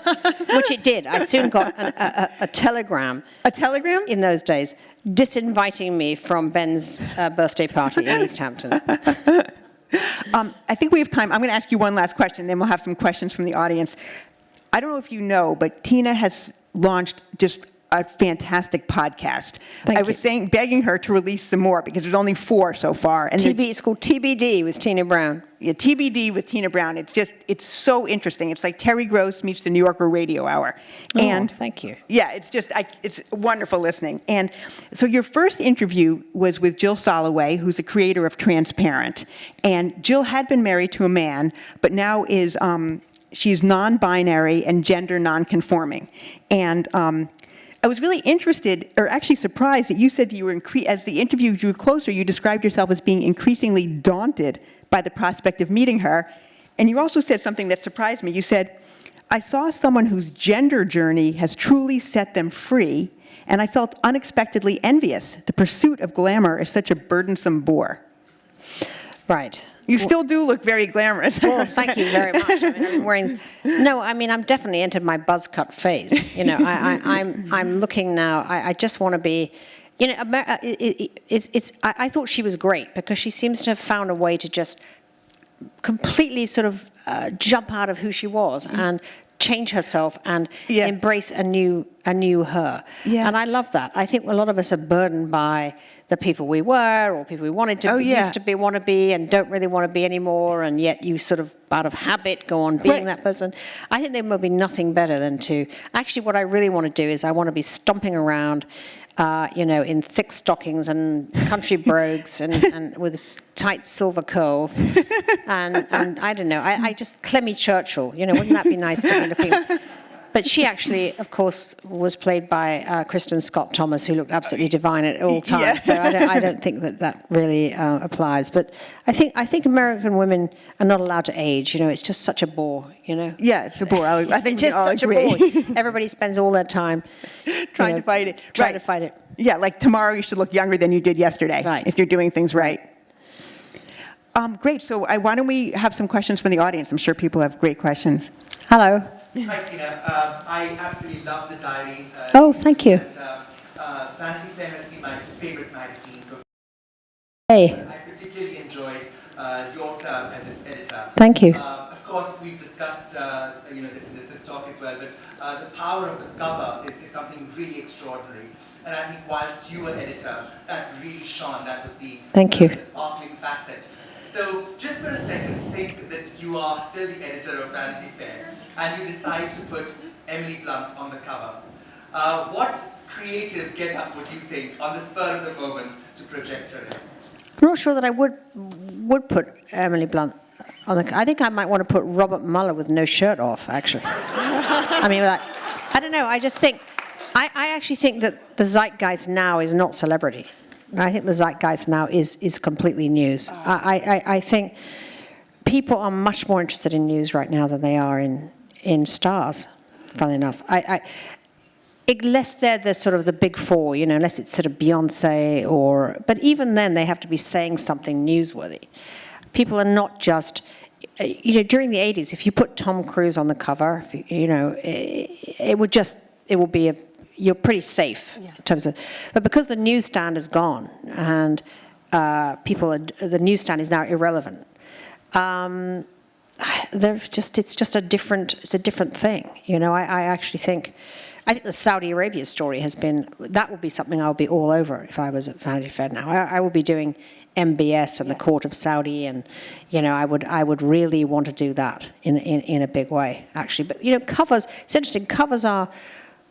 which it did. I soon got a telegram. A telegram? In those days, disinviting me from Ben's birthday party in East Hampton. I think we have time. I'm going to ask you one last question, then we'll have some questions from the audience. I don't know if you know, but Tina has launched just a fantastic podcast. I was begging her to release some more because there's only 4 so far. And it's called TBD with Tina Brown. Yeah, TBD with Tina Brown. It's so interesting. It's like Terry Gross meets the New Yorker Radio Hour. And thank you. Yeah, it's wonderful listening. And so your first interview was with Jill Soloway, who's the creator of Transparent. And Jill had been married to a man, but now is she's non-binary and gender non-conforming. And I was really interested, or actually surprised, that you said that you were, as the interview drew closer, you described yourself as being increasingly daunted by the prospect of meeting her. And you also said something that surprised me. You said, I saw someone whose gender journey has truly set them free, and I felt unexpectedly envious. The pursuit of glamour is such a burdensome bore. Right. You still do look very glamorous. Well, thank you very much. I mean, I'm wearing. No, I mean, I'm definitely entered my buzz cut phase. You know, I'm looking now. I just want to be. You know, I thought she was great because she seems to have found a way to just completely sort of jump out of who she was and change herself and embrace a new her. Yeah. And I love that. I think a lot of us are burdened by the people we were or people we wanted to be, used to be, want to be, and don't really want to be anymore, and yet you sort of, out of habit, go on being that person. I think there will be nothing better than to, actually what I really want to do is I want to be stomping around, you know, in thick stockings and country brogues and with tight silver curls. And I don't know, I just, Clemmy Churchill, you know, wouldn't that be nice to be looking? But she actually, of course, was played by Kristen Scott Thomas, who looked absolutely divine at all times. Yeah. So I don't think that really applies. But I think American women are not allowed to age. You know, it's just such a bore. You know. Yeah, it's a bore. I think it's just we all such agree. a bore. Everybody spends all their time trying to fight it. Trying to fight it. Yeah, like tomorrow you should look younger than you did yesterday. Right. If you're doing things right. Great. So why don't we have some questions from the audience? I'm sure people have great questions. Hello. Hi, Tina. I absolutely love the diaries. Oh, thank you. And, Vanity Fair has been my favorite magazine. Hey. I particularly enjoyed your term as its editor. Thank you. Of course, we've discussed you know, this in this talk as well, but the power of the cover is something really extraordinary. And I think whilst you were editor, that really shone. That was the sparkling facet. So just for a second, think that you are still the editor of Vanity Fair, and you decide to put Emily Blunt on the cover. What creative get-up would you think, on the spur of the moment, to project her in? I'm not sure that I would put Emily Blunt on the. I think I might want to put Robert Mueller with no shirt off, actually. I mean, I don't know. I just think, I actually think that the zeitgeist now is not celebrity. I think the zeitgeist now is completely news. I think people are much more interested in news right now than they are in stars, funnily enough. Unless they're the sort of the big four, you know, unless it's sort of Beyonce but even then they have to be saying something newsworthy. People are not just, you know, during the 80s, if you put Tom Cruise on the cover, you know, it will be you're pretty safe in terms of, but because the newsstand is gone and the newsstand is now irrelevant, it's just a different thing. You know, I think the Saudi Arabia story that would be something I would be all over if I was at Vanity Fair now. I would be doing MBS and the court of Saudi, and you know, I would really want to do that in a big way, actually. But you know, covers, it's interesting, covers are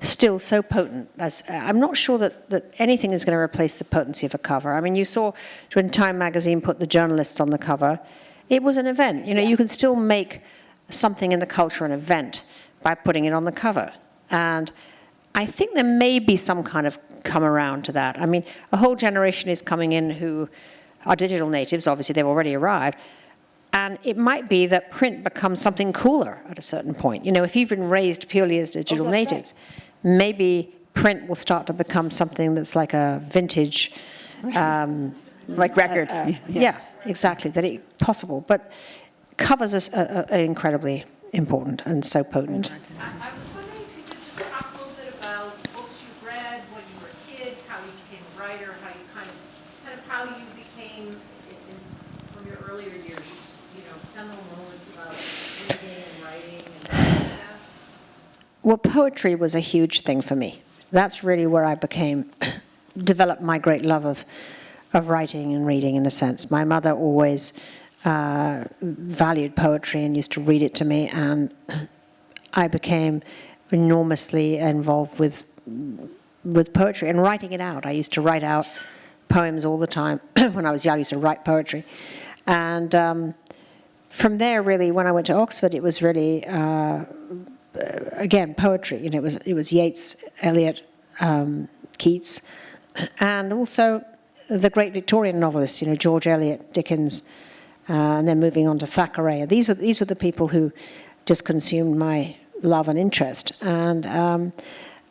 still so potent. I'm not sure that anything is going to replace the potency of a cover. I mean, you saw when Time magazine put the journalists on the cover, it was an event. You know, you can still make something in the culture an event by putting it on the cover. And I think there may be some kind of come around to that. I mean, a whole generation is coming in who are digital natives. Obviously, they've already arrived. And it might be that print becomes something cooler at a certain point. You know, if you've been raised purely as digital natives, maybe print will start to become something that's like a vintage... like records. Yeah, exactly, that it's possible. But covers are incredibly important and so potent. I was wondering if you could just talk a little bit about books you've read when you were a kid, how you became a writer, how you kind of how you became, from your earlier years, you know, seminal moments about reading and writing and stuff. Well, poetry was a huge thing for me. That's really where I developed my great love of writing and reading, in a sense. My mother always valued poetry and used to read it to me, and I became enormously involved with poetry and writing it out. I used to write out poems all the time. When I was young, I used to write poetry. And from there, really, when I went to Oxford, it was really, again, poetry. You know, it was Yeats, Eliot, Keats, and also the great Victorian novelists, you know, George Eliot, Dickens, and then moving on to Thackeray. These were the people who just consumed my love and interest, and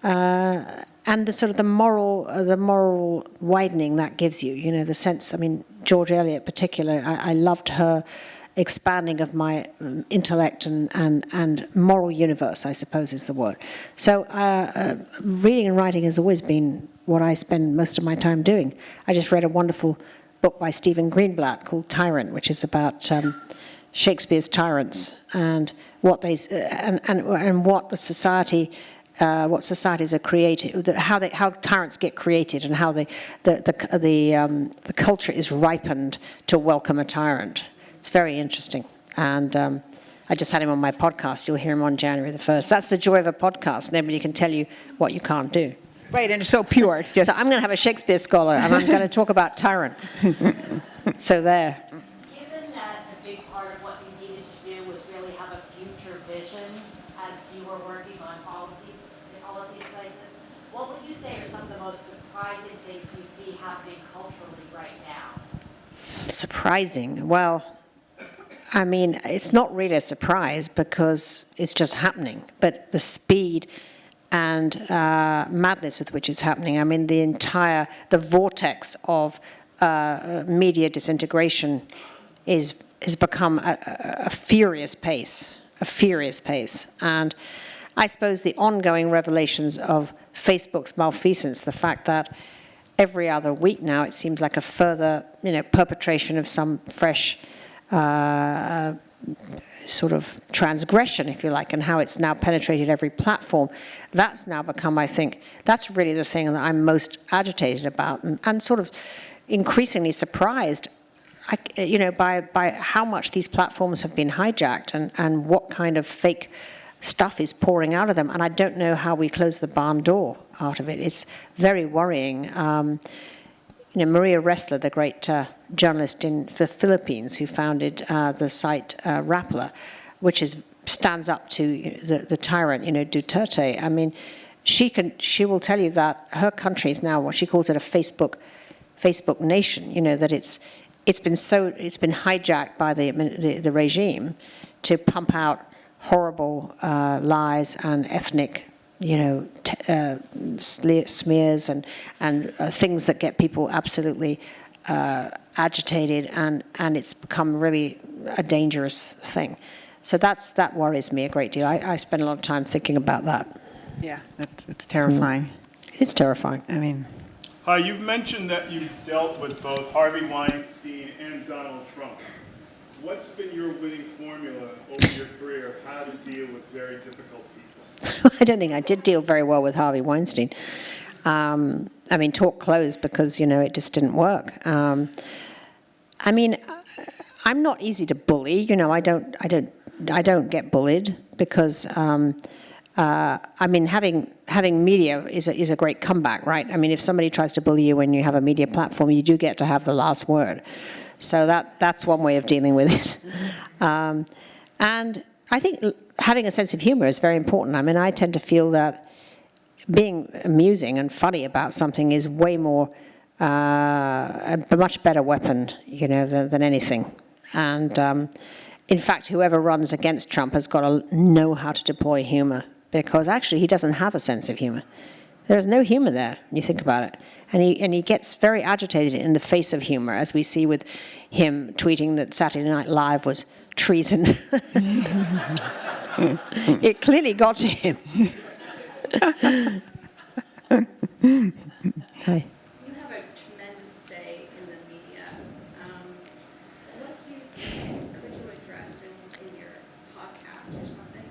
the sort of the moral widening that gives you, you know, the sense. I mean, George Eliot, particularly, I loved her expanding of my intellect and moral universe, I suppose is the word. So reading and writing has always been what I spend most of my time doing. I just read a wonderful book by Stephen Greenblatt called Tyrant, which is about Shakespeare's tyrants and what they and what the society. What societies are created, how tyrants get created, and how the culture is ripened to welcome a tyrant. It's very interesting, and I just had him on my podcast. You'll hear him on January the 1st. That's the joy of a podcast. Nobody can tell you what you can't do. Right, and it's so pure. It's just... So I'm going to have a Shakespeare scholar, and I'm going to talk about tyrant. So there. Given that a big part of what you needed to do was really have a future vision as you were working on all of these places, what would you say are some of the most surprising things you see happening culturally right now? Surprising. Well, I mean, it's not really a surprise because it's just happening. But the speed and madness with which it's happening, I mean, the vortex of media disintegration has become a furious pace, And I suppose the ongoing revelations of Facebook's malfeasance, the fact that every other week now it seems like a further, you know, perpetration of some fresh sort of transgression, if you like, and how it's now penetrated every platform. That's now become, I think, that's really the thing that I'm most agitated about, and sort of increasingly surprised, you know, by how much these platforms have been hijacked and what kind of fake stuff is pouring out of them. And I don't know how we close the barn door out of it. It's very worrying. You know, Maria Ressler, the great journalist in the Philippines, who founded the site Rappler, which stands up to the tyrant, you know, Duterte. I mean, she will tell you that her country is now what she calls it a Facebook nation. You know, that it's been hijacked by the regime to pump out horrible lies and ethnic, you know, smears and things that get people absolutely agitated, and it's become really a dangerous thing. So that worries me a great deal. I spend a lot of time thinking about that. Yeah, it's terrifying. It's terrifying. I mean, You've mentioned that you've dealt with both Harvey Weinstein and Donald Trump. What's been your winning formula over your career of how to deal with very difficult people? I don't think I did deal very well with Harvey Weinstein. I mean, talk closed because, it just didn't work. I mean, I'm not easy to bully. I don't get bullied because, I mean, having media is a great comeback, right? I mean, if somebody tries to bully you when you have a media platform, you do get to have the last word. So that's one way of dealing with it. And I think having a sense of humor is very important. I mean, I tend to feel that being amusing and funny about something is way more, a much better weapon, than anything. And in fact, whoever runs against Trump has got to know how to deploy humor, because actually he doesn't have a sense of humor. There's no humor there when you think about it. And he gets very agitated in the face of humor, as we see with him tweeting that Saturday Night Live was treason. It clearly got to him. Hi. You have a tremendous say in the media. What could you address in your podcast or something?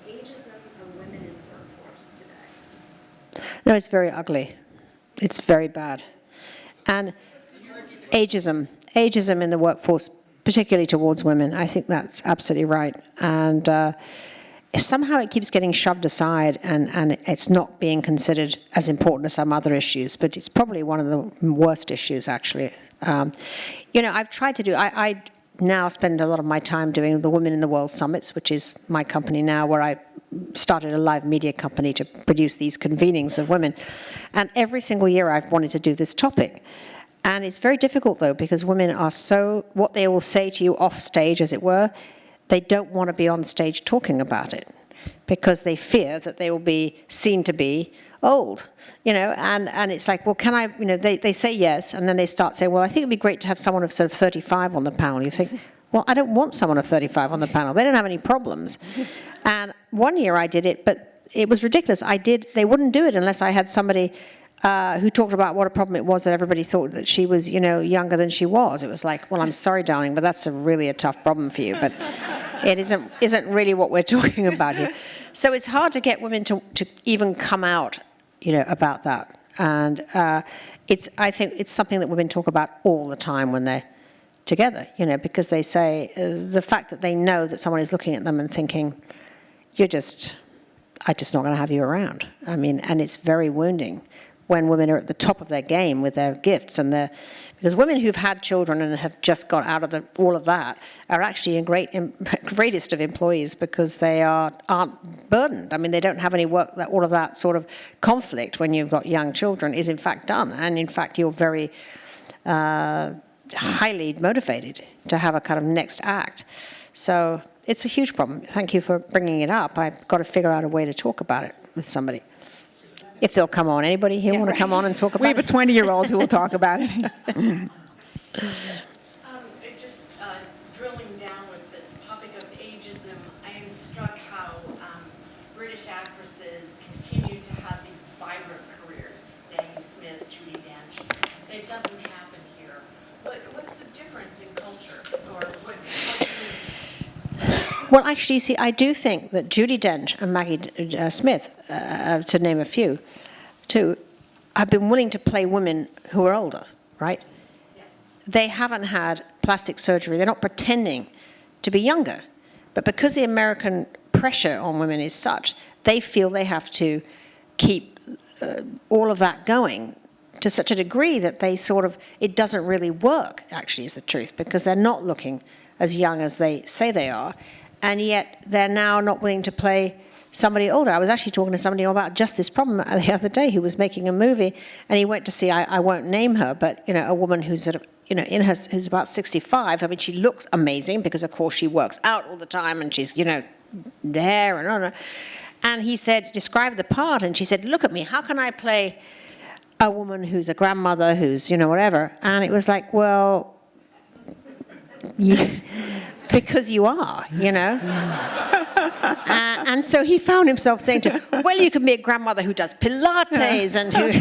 Ageism of women in the workforce today. No, it's very ugly. It's very bad. And ageism in the workforce, particularly towards women, I think that's absolutely right. And somehow it keeps getting shoved aside, and it's not being considered as important as some other issues, but it's probably one of the worst issues, actually. I've tried to do, I now spend a lot of my time doing the Women in the World Summits, which is my company now, where I started a live media company to produce these convenings of women. And every single year I've wanted to do this topic. And it's very difficult, though, because women are what they will say to you off stage, as it were, they don't want to be on stage talking about it because they fear that they will be seen to be old, and it's like, well, can I, they say yes, and then they start saying, well, I think it'd be great to have someone of sort of 35 on the panel. You think, well, I don't want someone of 35 on the panel. They don't have any problems. And one year I did it, but it was ridiculous. They wouldn't do it unless I had somebody who talked about what a problem it was that everybody thought that she was, younger than she was. It was like, well, I'm sorry, darling, but that's really a tough problem for you. But it isn't really what we're talking about here. So it's hard to get women to even come out, about that. And I think it's something that women talk about all the time when they're together, because they say the fact that they know that someone is looking at them and thinking, I'm just not going to have you around. I mean, and it's very wounding when women are at the top of their game with their gifts and because women who've had children and have just got out of all of that are actually greatest of employees because they aren't burdened. I mean, they don't have any work. That all of that sort of conflict when you've got young children is in fact done, and in fact you're very highly motivated to have a kind of next act. So it's a huge problem. Thank you for bringing it up. I've got to figure out a way to talk about it with somebody. If they'll come on. Anybody here want to come on and talk about it? we have a 20-year-old who will talk about it. Just drilling down with the topic of ageism, I am struck how British actresses continue to have these vibrant careers. Demi Smith, Judi Dench. And it doesn't happen here. What's the difference in culture? Or what Well, actually, you see, I do think that Judi Dench and Maggie Smith, to name a few, have been willing to play women who are older, right? Yes. They haven't had plastic surgery. They're not pretending to be younger. But because the American pressure on women is such, they feel they have to keep all of that going to such a degree that it doesn't really work, actually, is the truth, because they're not looking as young as they say they are. And yet they're now not willing to play somebody older. I was actually talking to somebody about just this problem the other day who was making a movie, and he went to see, I won't name her, but a woman who's who's about 65. I mean, she looks amazing because, of course, she works out all the time, and she's, hair and on. And he said, describe the part, and she said, look at me, how can I play a woman who's a grandmother, who's, whatever? And it was like, well, because you are, And so he found himself saying to her, well, you can be a grandmother who does Pilates and who...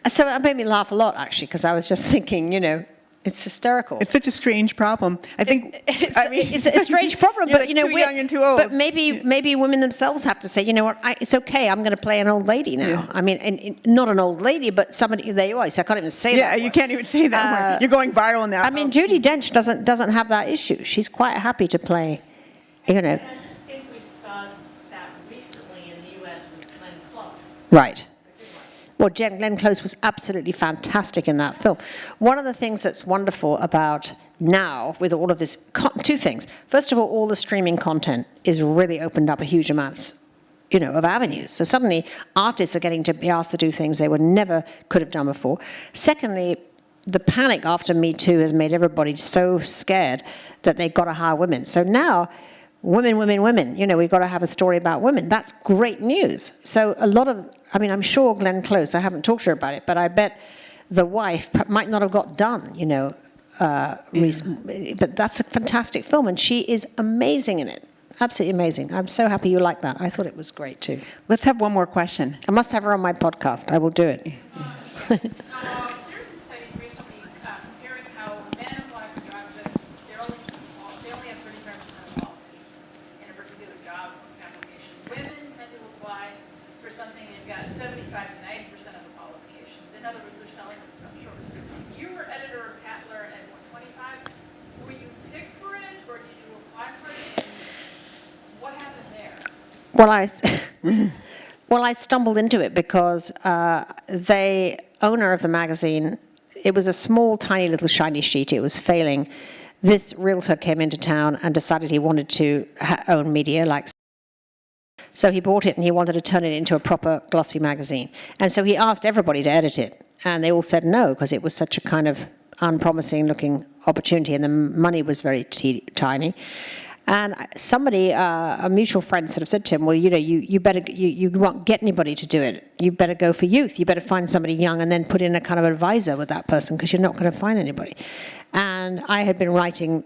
So that made me laugh a lot, actually, because I was just thinking, you know, it's hysterical. It's such a strange problem. I think, It's a strange problem, You're but like you know, too young and too old. But maybe women themselves have to say, you know what, it's okay. I'm going to play an old lady now. Yeah. I mean, not an old lady, but somebody. There you are. So I can't even say that. yeah, you word. can't even say that word. You're going viral now. I mean, Judi Dench doesn't have that issue. She's quite happy to play, you know. I think we saw that recently in the U.S. with Glenn Close. Right. Well, Glenn Close was absolutely fantastic in that film. One of the things that's wonderful about now, with all of this, two things. First of all the streaming content is really opened up a huge amount, you know, of avenues. So suddenly artists are getting to be asked to do things they could have done before. Secondly, the panic after Me Too has made everybody so scared that they've got to hire women. So now, women, you know, we've got to have a story about women. That's great news. So a lot of, I mean, I'm sure Glenn Close, I haven't talked to her about it, but I bet the wife might not have got done, you know, recently. But that's a fantastic film, and she is amazing in it. Absolutely amazing. I'm so happy you like that. I thought it was great, too. Let's have one more question. I must have her on my podcast. I will do it. There have been studies recently comparing how men apply for jobs that they only have 35% of qualifications in a particular job application. Women tend to apply for something and got 75 to 90% of the qualifications. In other words, they're selling themselves short. You were editor of Tatler at 125. Were you picked for it, or did you apply for it? And what happened there? Well, I stumbled into it because the owner of the magazine, it was a small, tiny little shiny sheet. It was failing. This realtor came into town and decided he wanted to own media, so he bought it and he wanted to turn it into a proper glossy magazine. And so he asked everybody to edit it, and they all said no because it was such a kind of unpromising looking opportunity, and the money was very tiny. And somebody, a mutual friend, sort of said to him, well, you know, you better, you won't get anybody to do it. You better go for youth. You better find somebody young and then put in a kind of advisor with that person, because you're not going to find anybody. And I had been writing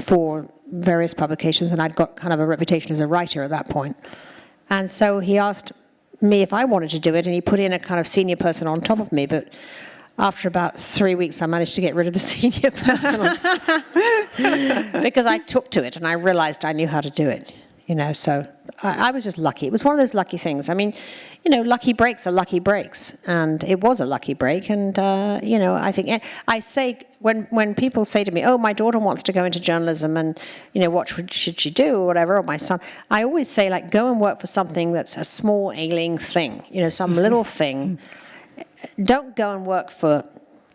for various publications, and I'd got kind of a reputation as a writer at that point. And so he asked me if I wanted to do it, and he put in a kind of senior person on top of me, but after about 3 weeks, I managed to get rid of the senior person because I took to it and I realized I knew how to do it, you know, so I was just lucky. It was one of those lucky things. I mean, you know, lucky breaks are lucky breaks, and it was a lucky break. And, you know, I think, I say, when people say to me, oh, my daughter wants to go into journalism and, you know, what should she do or whatever, or my son, I always say, like, go and work for something that's a small ailing thing, you know, some little thing. Don't go and work for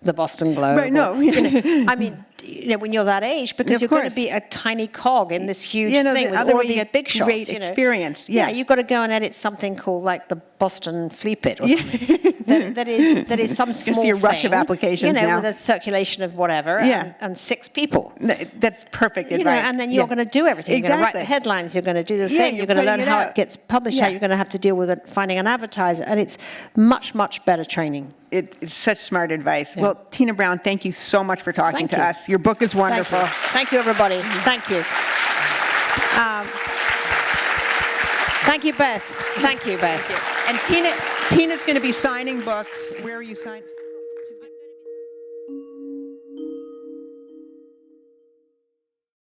the Boston Globe. Right, no. You know, I mean, you know, when you're that age, because you're going to be a tiny cog in this huge thing with all of these big shots. Great you know. experience. Yeah, you've got to go and edit something called like the Boston Flea Pit or something. that is some small see a rush thing, of applications you know, now. with a circulation of whatever, and 6 people. That's perfect advice. You know, and then you're going to do everything. You're going to write the Exactly. headlines. You're going to do the Yeah, thing. you're You're going to learn putting it how out. it gets published. Yeah. How you're going to have to deal with it, finding an advertiser, and it's much, much better training. It's such smart advice. Yeah. Well, Tina Brown, thank you so much for talking Thank to you. us. Your book is wonderful. Thank you, everybody. Thank you. Thank you, Beth. Thank you, Beth. And Tina's going to be signing books. Where are you signing?